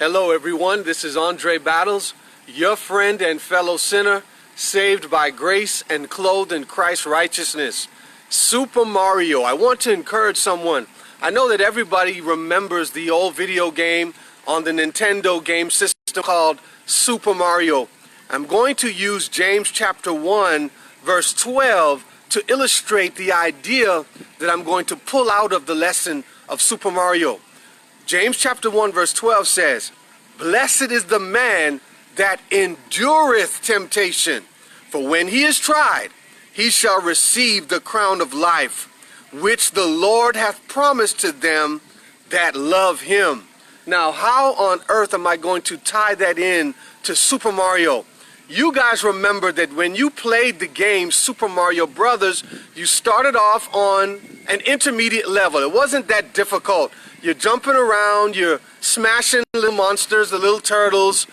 Hello everyone, this is Andre Battles, your friend and fellow sinner, saved by grace and clothed in Christ's righteousness. Super Mario. I want to encourage someone. I know that everybody remembers the old video game on the Nintendo game system called Super Mario. I'm going to use James chapter 1 verse 12 to illustrate the idea that I'm going to pull out of the lesson of Super Mario. James chapter 1 verse 12 says, "Blessed is the man that endureth temptation, for when he is tried, he shall receive the crown of life, which the Lord hath promised to them that love him." Now, how on earth am I going to tie that in to Super Mario? You guys remember that when you played the game Super Mario Brothers, you started off on an intermediate level. It wasn't that difficult. You're jumping around, you're smashing little monsters, the little turtles,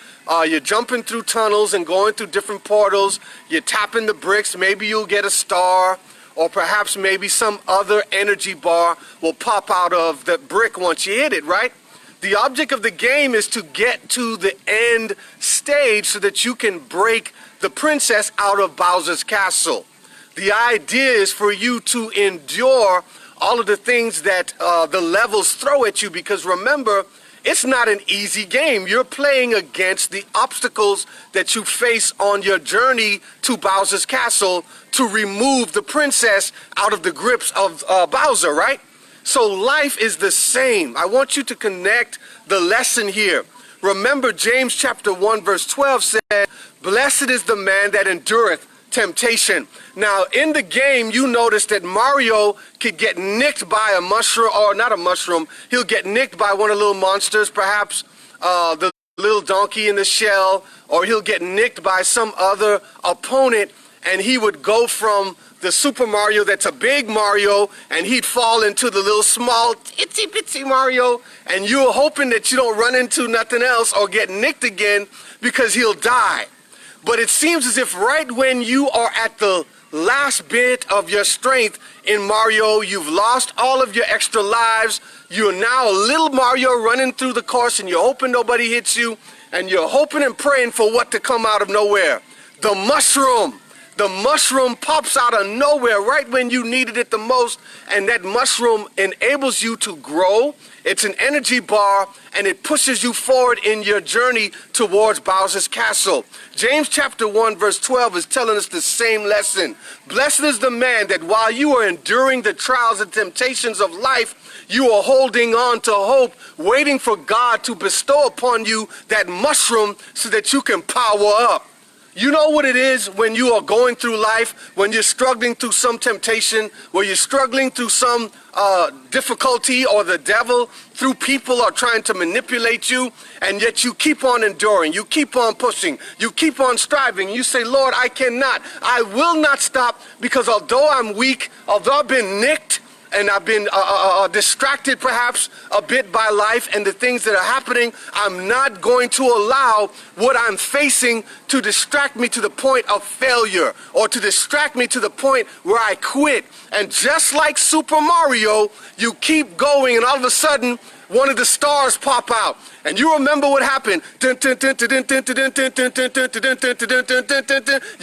you're jumping through tunnels and going through different portals, you're tapping the bricks, maybe you'll get a star, or perhaps maybe some other energy bar will pop out of the brick once you hit it, right? The object of the game is to get to the end stage so that you can break the princess out of Bowser's castle. The idea is for you to endure all of the things that the levels throw at you, because remember, it's not an easy game. You're playing against the obstacles that you face on your journey to Bowser's castle to remove the princess out of the grips of Bowser, right? So life is the same. I want you to connect the lesson here. Remember, James chapter 1 verse 12 said, "Blessed is the man that endureth temptation." Now, in the game, you notice that Mario could get nicked by a mushroom, or not a mushroom, he'll get nicked by one of the little monsters, perhaps the little donkey in the shell, or he'll get nicked by some other opponent, and he would go from the Super Mario that's a big Mario, and he'd fall into the little small itsy bitsy Mario, and you're hoping that you don't run into nothing else or get nicked again because he'll die. But it seems as if right when you are at the last bit of your strength in Mario, you've lost all of your extra lives, you're now a little Mario running through the course, and you're hoping nobody hits you, and you're hoping and praying for what to come out of nowhere. The mushroom. The mushroom pops out of nowhere right when you needed it the most, and that mushroom enables you to grow. It's an energy bar, and it pushes you forward in your journey towards Bowser's castle. James chapter 1 verse 12 is telling us the same lesson. Blessed is the man that while you are enduring the trials and temptations of life, you are holding on to hope, waiting for God to bestow upon you that mushroom so that you can power up. You know what it is when you are going through life, when you're struggling through some temptation, when you're struggling through some difficulty, or the devil through people are trying to manipulate you, and yet you keep on enduring, you keep on pushing, you keep on striving. You say, "Lord, I cannot, I will not stop, because although I'm weak, although I've been nicked, and I've been distracted perhaps a bit by life and the things that are happening, I'm not going to allow what I'm facing to distract me to the point of failure, or to distract me to the point where I quit." And just like Super Mario, you keep going, and all of a sudden, one of the stars pop out. And you remember what happened. You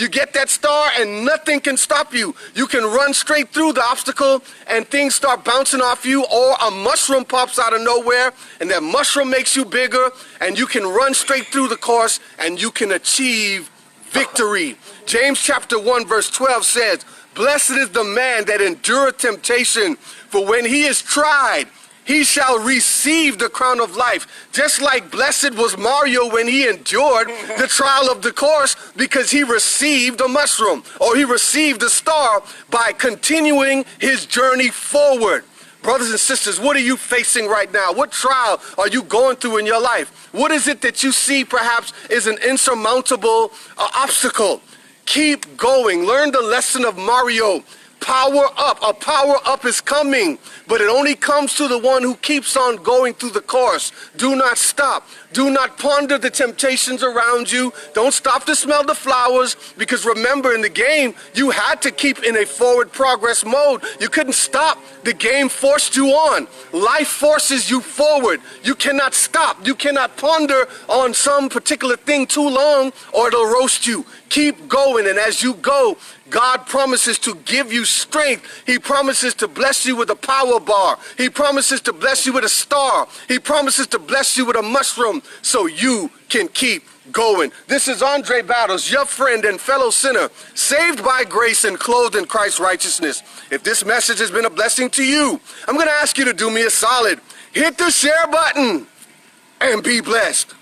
get that star and nothing can stop you. You can run straight through the obstacle and things start bouncing off you, or a mushroom pops out of nowhere and that mushroom makes you bigger, and you can run straight through the course and you can achieve victory. James chapter 1 verse 12 says, "Blessed is the man that endureth temptation, for when he is tried, he shall receive the crown of life." Just like blessed was Mario when he endured the trial of the course, because he received a mushroom, or he received a star by continuing his journey forward. Brothers and sisters, what are you facing right now? What trial are you going through in your life? What is it that you see perhaps is an insurmountable obstacle? Keep going. Learn the lesson of Mario. Power up. A power up is coming, but it only comes to the one who keeps on going through the course. Do not stop. Do not ponder the temptations around you. Don't stop to smell the flowers, because remember, in the game, you had to keep in a forward progress mode. You couldn't stop. The game forced you on. Life forces you forward. You cannot stop. You cannot ponder on some particular thing too long, or it'll roast you. Keep going, and as you go, God promises to give you strength. He promises to bless you with a power bar. He promises to bless you with a star. He promises to bless you with a mushroom so you can keep going. This is Andre Battles, your friend and fellow sinner, saved by grace and clothed in Christ's righteousness. If this message has been a blessing to you, I'm going to ask you to do me a solid. Hit the share button and be blessed.